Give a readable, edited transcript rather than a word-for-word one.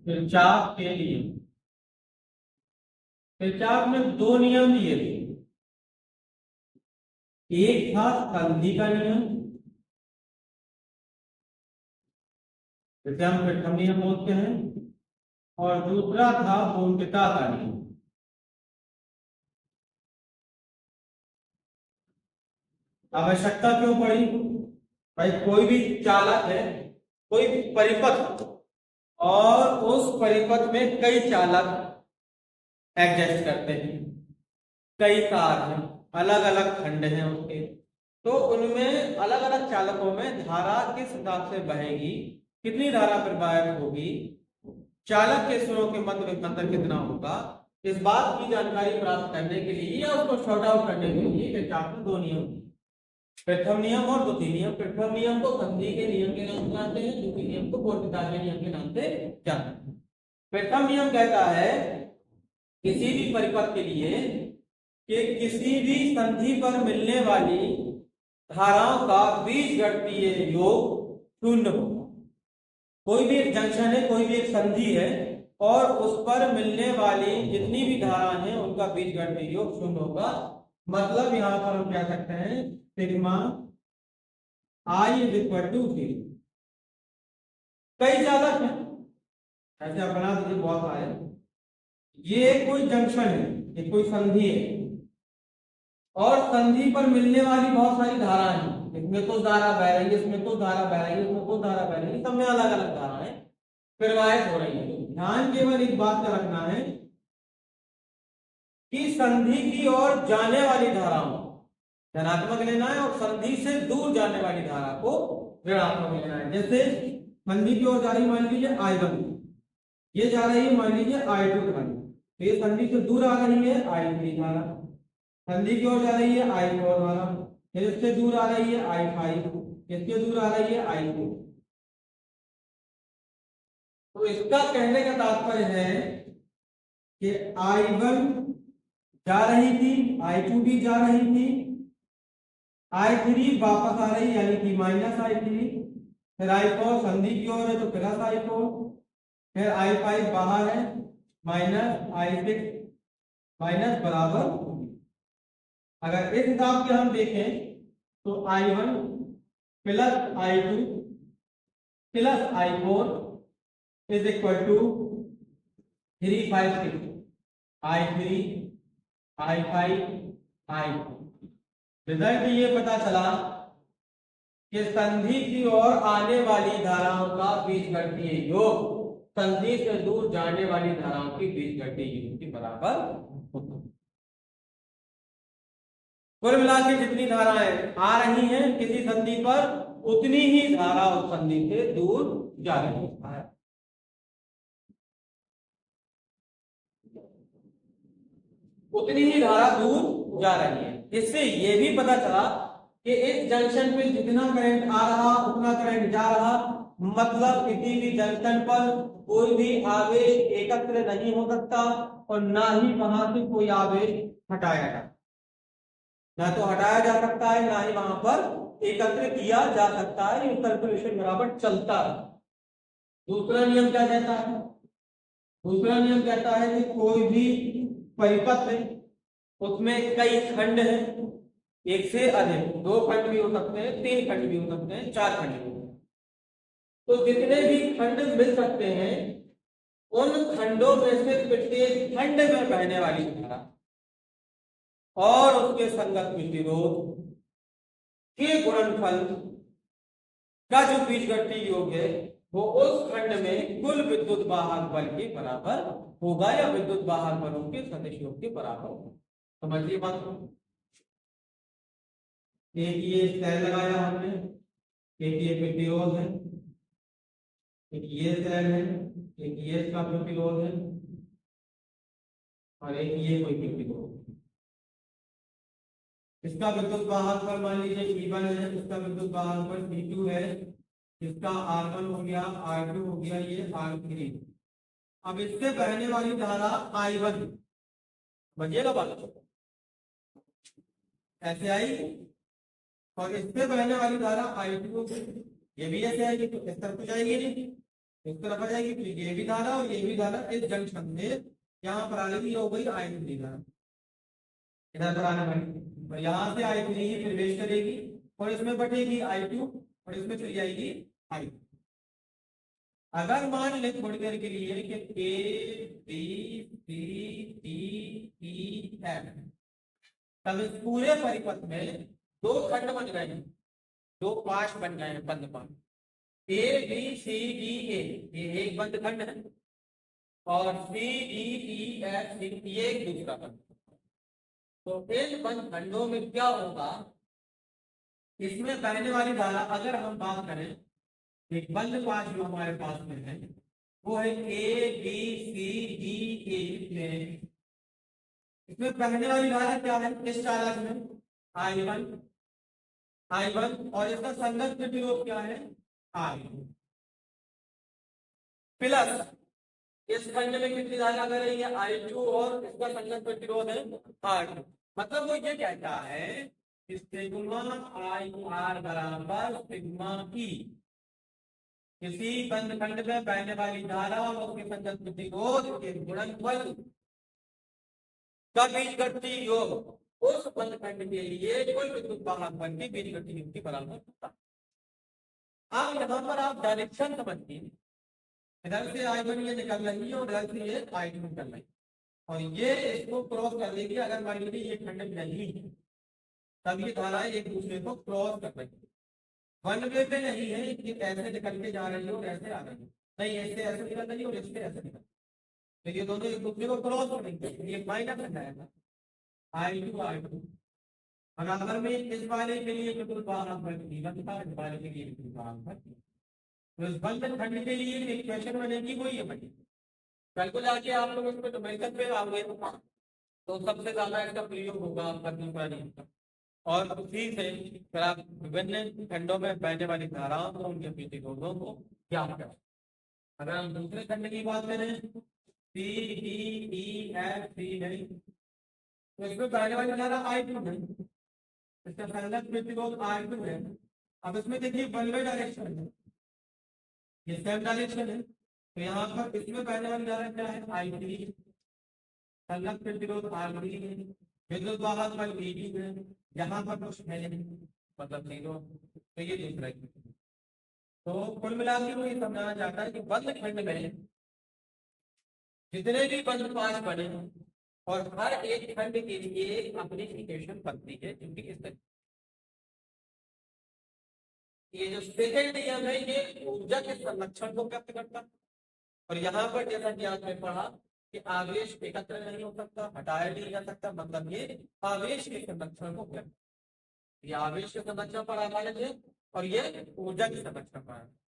Kirchhoff के लिए Kirchhoff ने दो नियम दिए थे। एक था संधि का नियम, जिसे हम प्रथम नियम बोलते हैं, और दूसरा था पूर्णता का नियम। आवश्यकता क्यों पड़ी? भाई कोई भी चालक है, कोई भी परिपथ, और उस परिपथ में कई चालक एग्जिस्ट करते हैं, कई तार हैं, अलग अलग खंड हैं उसके, तो उनमें अलग अलग चालकों में धारा किस हिसाब से बहेगी, कितनी धारा प्रवाहित होगी, चालक के सिरों के मध्य में अंतर कितना होगा, इस बात की जानकारी प्राप्त करने के लिए या उसको शॉर्ट आउट करने के लिए किरचॉफ ने दो नियम दिए, प्रथम नियम और द्वितीय नियम। प्रथम नियम को संधि के नियम के नाम से जानते हैं, द्वितीय नियम को पूर्णता के नियम के नाम से जानते हैं। प्रथम नियम कहता है किसी भी परिपथ के लिए कि किसी भी संधि पर मिलने वाली धाराओं का बीजगणितीय योग शून्य होगा। कोई भी एक जंक्शन है, कोई भी एक संधि है, और उस पर मिलने वाली जितनी भी धाराएं हैं उनका बीजगणितीय योग शून्य होगा। मतलब यहां पर हम क्या सकते हैं, sigma I is equal to 0। कई चालक हैं, ऐसे आप बना दीजिए बहुत सारे। ये कोई जंक्शन है, ये कोई संधि है, और संधि पर मिलने वाली बहुत सारी धाराएं हैं, इसमें तो धारा बह रही है, इसमें तो धारा बह रही है, इसमें तो धारा बह रही है, सब में अलग अलग धाराएं प्रवाहित हो रही है। ध्यान केवल इस बात का रखना है कि संधि की ओर जाने वाली धाराओं धनात्मक लेना है, और संधि से दूर जाने वाली धारा को ऋणात्मक लेना है। जैसे संधि की ओर जा रही, मान लीजिए I1, ये जा रही है मान लीजिए I2 धारा, तो ये संधि से दूर आ रही है I3 धारा, संधि की ओर जा रही है I4 धारा, फिर इससे दूर आ रही है I5, इससे दूर आ रही है I2। तो इसका कहने का तात्पर्य है कि I1 जा रही थी, I2 भी जा रही थी, I3 वापस आ रही यानी कि -I3, फिर I4 संधि की ओर है तो +I4, फिर I5 बाहर है -I6 माइनस बराबर। अगर इस हिसाब से हम देखें तो I1 + I2 + I4 is equal to 3 5 6, I3 I5 I2। Result ये पता चला कि संधि की ओर आने वाली धाराओं का बीजगणितीय योग संधि से दूर जाने वाली धाराओं की बीजगणितीय योग के बराबर होता है। कुल मिला के जितनी धाराएं आ रही हैं किसी संधि पर, उतनी ही धारा उस संधि से दूर जा रही है। उतनी ही धारा दूर जा रही है। इससे यह भी पता चला कि इस जंक्शन पे जितना करंट आ रहा उतना करंट जा रहा, मतलब किसी भी जंक्शन पर कोई भी आवेश एकत्र नहीं हो सकता, और ना ही वहां से कोई आवेश हटाया जा, ना तो हटाया जा सकता है, ना ही वहां पर एकत्र किया जा सकता है। ये सर्कुलेशन बराबर चलता है। दूसरा नियम क्या कहता है? दूसरा नियम कहता है कि कोई भी परिपथ है, उसमें कई खंड हैं, एक से अधिक, 2 खंड भी हो सकते हैं, 3 खंड भी हो सकते हैं, 4 खंड भी हो सकते हैं। तो जितने भी खंड मिल सकते हैं, उन खंडों में से प्रत्येक खंड में बहने वाली धारा और उसके संगत प्रतिरोध के गुणनफल का जो बीजगणितीय योग है वो उस खंड में कुल विद्युत वाहक बल के बराबर होगा, या विद्युत वाहक बलों के सदिश योग के बराबर होगा। समझिए बात को। एक ये सेल लगाया हमने, एक ये प्रतिरोध है, एक ये सेल है, एक ये इसका प्रतिरोध है, और एक ये कोई प्रतिरोध है। इसका विद्युत वाहक बल मान लीजिए E1 है, इसका विद्युत वाहक बल E2 है, इसका R1 हो गया, R2 हो गया, ये R3। अब इससे बहने वाली धारा I1, समझिएगा बात, ऐसे आई, और इससे बहने वाली धारा I2, ये भी ऐसे आएगी, तो इस तरफ तो जाएगी नहीं, इस तरफ आ जाएगी, फिर ये भी धारा और ये भी धारा इस जंक्शन में यहाँ पर आ गई, हो गई I3 धारा, इधर पर आने वाली, और यहाँ से I3 ही प्रवेश करेगी और इसमें बटेगी I2 और इसमें चली जाएगी I। अगर मान लें थोड़ी देर के लिए कि A B C D E F, तब इस पूरे परिपथ में दो खंड बन गए हैं, दो पाश बन गए हैं, बंद पाश, A B C D A, ये एक बंद खंड है, और C D E F ये एक दूसरा खंड। तो इन बंद खंडों में क्या होगा, इसमें बहने वाली धारा अगर हम बात करें, एक बंद पाश जो हमारे पास में है वो है A B C D A। इसमें बहने वाली धारा क्या है, इस चालक में I1 और इसका संगत प्रतिरोध क्या है I, प्लस इस खंड में कितनी धारा आ रही है I2 और इसका संगत प्रतिरोध है R। मतलब वो ये कहता है कि सिग्मा IR बराबर सिग्मा E, किसी बंद खंड में बहने वाली धारा और उसके संगत प्रतिरोध के गुणनफल का बीजगणितीय योग उस बंद खंड के लिए कुल विद्युत वाहकत्व की बीजगणितीय योग के बराबर होता है। अब यहाँ पर आप डायरेक्शन समझिए, इधर से I1 ये निकल रही है और इधर से ये I2 निकल रही है, और ये इसको क्रॉस कर लेगी। अगर मान लीजिए ये खंड नहीं है तब ये धाराएं एक दूसरे को क्रॉस कर रही है, वन वे पे नहीं है कि ऐसे निकल के जा रही है और ऐसे आ रही है, नहीं, ऐसे ऐसे निकल रही है और इससे ऐसे निकल, तो ये दोनों एक दूसरे को क्रॉस हो रही है, ये माइनस हो जाएगा I2 बराबर में इस वाले के लिए विद्युत वाहकत्व इस वाले के लिए विद्युत वाहकत्व, तो इस बंद खंड के लिए इक्वेशन बनेगी वो ये बनेगी। कल को जाके आप लोग इसमें न्यूमेरिकल पे आओगे तो सबसे ज्यादा इसका प्रयोग होगा आपका दूसरा नियम का, और उसी से फिर आप विभिन्न खंडों में बहने वाली धाराओं को उनके प्रतिरोधों को ज्ञात करें। अगर हम दूसरे खंड की बात करें C D E F C है, तो इसमें बहने वाली धारा I2 है, इसका संगत प्रतिरोध R2 है। अब इसमें देखिए वन वे डायरेक्शन है, ये सेम डायरेक्शन है, तो यहाँ पर इसमें बहने वाली धारा क्या है I3, संगत प्रतिरोध R3 है, विद्युत वाहकत्व V2 है, यहाँ पर कुछ है नहीं, मतलब जीरो, तो ये दूसरा। तो कुल मिलाकर वो ये समझाना चाहता है कि बंद खंड में जितने भी बंद पाश बने और हर एक खंड के लिए अपनी इक्वेशन बनती है, क्योंकि इस तरह ये जो सेकंड नियम है ये ऊर्जा के संरक्षण को व्यक्त करता है, और यहाँ पर जैसा कि आपने पढ़ा कि आवेश एकत्र नहीं हो सकता, हटाया नहीं जा सकता, मतलब ये आवेश के संरक्षण को व्यक्त, ये आवेश के संरक्षण पर आधारित है और ये ऊर्जा के संरक्षण पर आधारित है।